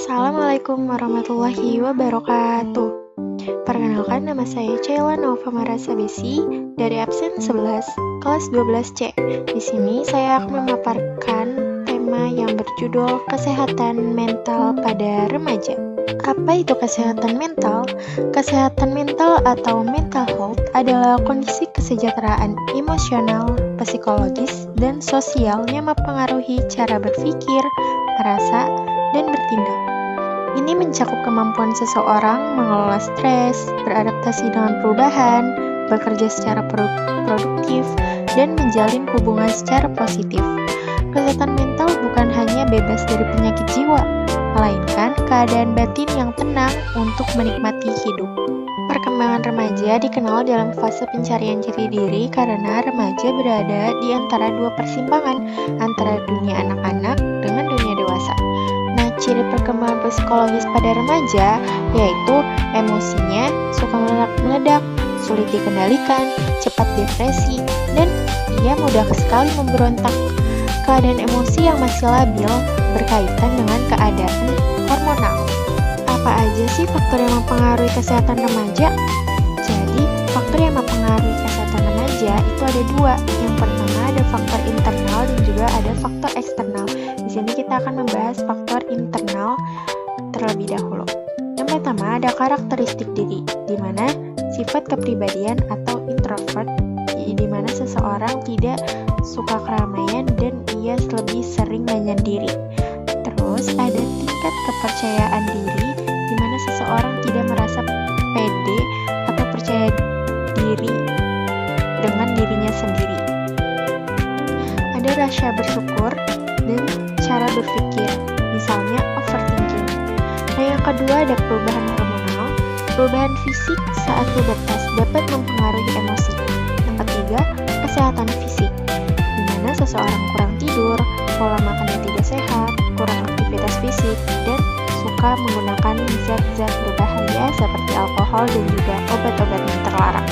Assalamualaikum warahmatullahi wabarakatuh. Perkenalkan, nama saya Ceyla Nova Marasa Besi dari absen 11, kelas 12C. Di sini saya akan memaparkan tema yang berjudul kesehatan mental pada remaja. Apa itu kesehatan mental? Kesehatan mental atau mental health adalah kondisi kesejahteraan emosional, psikologis, dan sosial yang mempengaruhi cara berpikir, merasa, dan bertindak. Ini mencakup kemampuan seseorang mengelola stres, beradaptasi dengan perubahan, bekerja secara produktif, dan menjalin hubungan secara positif. Kesehatan mental bukan hanya bebas dari penyakit jiwa, melainkan keadaan batin yang tenang untuk menikmati hidup. Perkembangan remaja dikenal dalam fase pencarian jati diri karena remaja berada di antara dua persimpangan antara dunia anak-anak dengan dunia dewasa. Nah, ciri perkembangan psikologis pada remaja yaitu emosinya suka meledak-meledak, sulit dikendalikan, cepat depresi, dan ia mudah sekali memberontak. Keadaan emosi yang masih labil berkaitan dengan keadaan hormonal. Apa aja sih faktor yang mempengaruhi kesehatan remaja? Jadi, faktor yang mempengaruhi kesehatan remaja itu ada dua. Yang pertama ada faktor internal dan juga ada faktor eksternal. Di sini kita akan membahas faktor internal terlebih dahulu. Yang pertama ada karakteristik diri, di mana sifat kepribadian atau introvert, di mana seseorang tidak suka keramaian dan ia lebih sering menyendiri. Terus ada tingkat kepercayaan diri, di mana seseorang tidak merasa pede atau percaya diri dengan dirinya sendiri. Ada rasa bersyukur dan cara berpikir, misalnya overthinking. Nah, yang kedua ada perubahan hormonal. Perubahan fisik saat pubertas dapat mempengaruhi emosi. Yang ketiga, kesehatan fisik, di mana seseorang kurang tidur, pola makannya tidak sehat, kurang aktivitas fisik, dan suka menggunakan zat-zat berbahaya seperti alkohol dan juga obat-obat yang terlarang.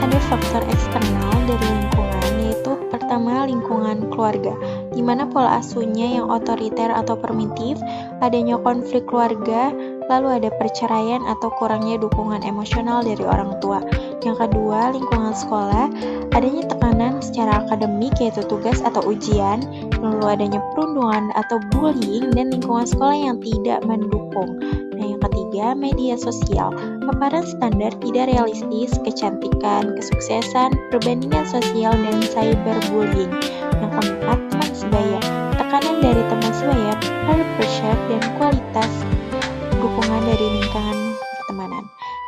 Ada faktor eksternal dari lingkungan, yaitu pertama lingkungan keluarga, di mana pola asuhnya yang otoriter atau primitif, adanya konflik keluarga, lalu ada perceraian atau kurangnya dukungan emosional dari orang tua. Yang kedua, lingkungan sekolah, adanya tekanan secara akademik yaitu tugas atau ujian, lalu adanya perundungan atau bullying dan lingkungan sekolah yang tidak mendukung. Nah, yang ketiga, media sosial, paparan standar tidak realistis, kecantikan, kesuksesan, perbandingan sosial, dan cyberbullying. Yang keempat, teman sebaya, tekanan dari teman sebaya, peer pressure, dan kualitas dukungan dari lingkungan pertemanan.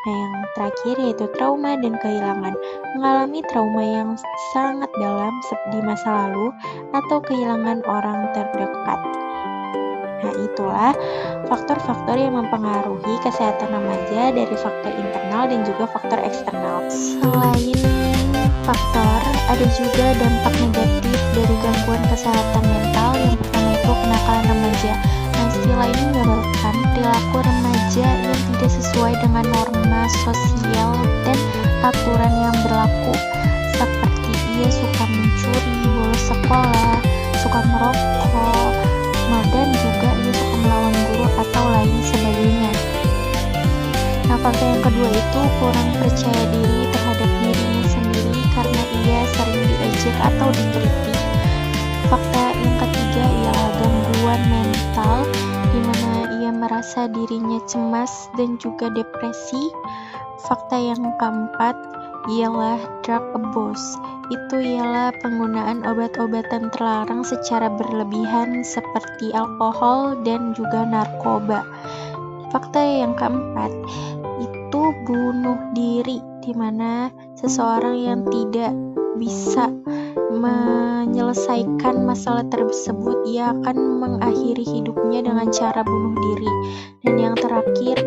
Nah, yang terakhir yaitu trauma dan kehilangan, mengalami trauma yang sangat dalam di masa lalu atau kehilangan orang terdekat. Nah, itulah faktor-faktor yang mempengaruhi kesehatan remaja dari faktor internal dan juga faktor eksternal. Selain faktor, ada juga dampak negatif dari gangguan kesehatan mental. Yang pertama itu kenakalan remaja. Nah, istilah ini menggambarkan perilaku remaja yang tidak sesuai dengan norma sosial dan aturan yang berlaku, seperti ia suka mencuri, bolos sekolah, suka merokok, dan juga ia suka melawan guru atau lain sebagainya. Nah, faktor yang kedua itu kurang percaya diri terhadap dirinya sendiri karena ia sering diejek atau dikritik. Fakta yang ketiga ialah gangguan mental, di mana ia merasa dirinya cemas dan juga depresi. Fakta yang keempat ialah drug abuse. Itu ialah penggunaan obat-obatan terlarang secara berlebihan seperti alkohol dan juga narkoba. Fakta yang keempat itu bunuh diri, di mana seseorang yang tidak bisa menyelesaikan masalah tersebut, ia akan mengakhiri hidupnya dengan cara bunuh diri. Dan yang terakhir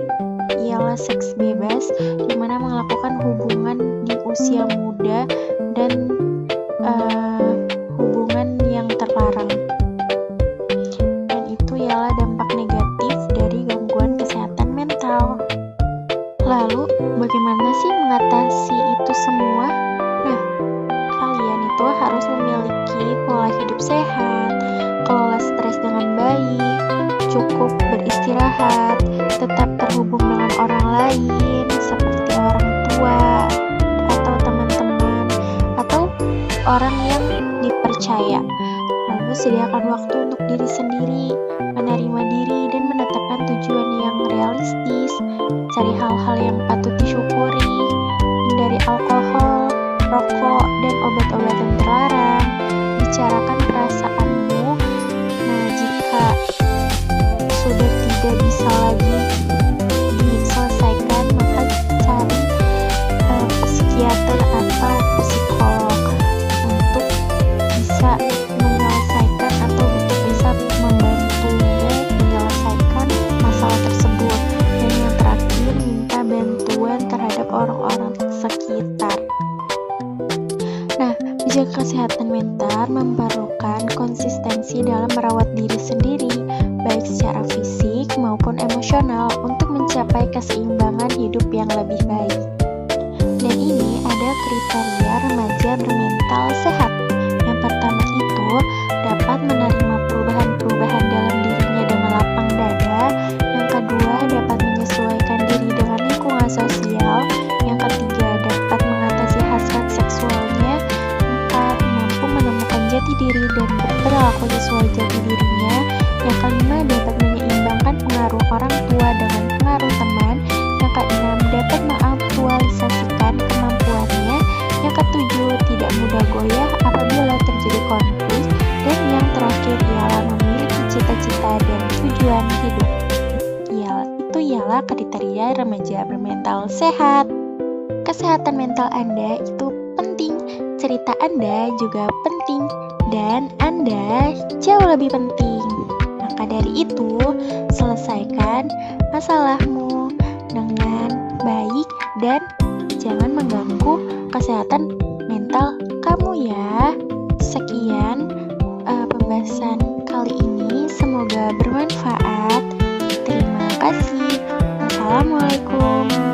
ialah seks bebas, di mana melakukan hubungan di usia muda dan hubungan yang terlarang. Dan itu ialah dampak negatif dari gangguan kesehatan mental. Lalu, bagaimana sih mengatasi itu semua? Nah, kalian itu harus memiliki pola hidup sehat, kelola stres dengan baik, cukup beristirahat beristirahat, tetap terhubung dengan orang lain seperti orang tua atau teman-teman atau orang yang dipercaya. Lalu sediakan waktu untuk diri sendiri, menerima diri dan menetapkan tujuan yang realistis. Cari hal-hal yang patut disyukuri, hindari alkohol, rokok, dan obat-obatan terlarang. Bicarakan perasaanmu. Nah, jika sudah tidak bisa lagi diselesaikan, maka cari psikiater atau psikolog untuk bisa menyelesaikan atau untuk bisa membantumu menyelesaikan masalah tersebut. Dan yang terakhir, minta bantuan terhadap orang-orang sekitar. Nah, menjaga kesehatan mental memerlukan konsistensi dalam merawat diri sendiri, baik secara fisik maupun emosional, untuk mencapai keseimbangan hidup yang lebih baik. Dan ini ada kriteria remaja bermental sehat. Yang pertama itu dapat menerima perubahan-perubahan dalam dirinya dengan lapang dada. Yang kedua, dapat menyesuaikan diri dengan lingkungan sosial. Yang ketiga, dapat mengatasi hasrat seksualnya. Empat, mampu menemukan jati diri dan berperilaku sesuai jati dirinya. Yang kelima, dapat menyeimbangkan pengaruh orang tua dengan pengaruh teman. Yang keenam, dapat mengaktualisasikan kemampuannya. Yang ketujuh, tidak mudah goyah apabila terjadi konflik. Dan yang terakhir ialah memiliki cita-cita dan tujuan hidup. Itu ialah kriteria remaja bermental sehat. Kesehatan mental Anda itu penting, cerita Anda juga penting, dan Anda jauh lebih penting. Maka dari itu, selesaikan masalahmu dengan baik dan jangan mengganggu kesehatan mental kamu ya. Sekian pembahasan kali ini, semoga bermanfaat. Terima kasih. Assalamualaikum.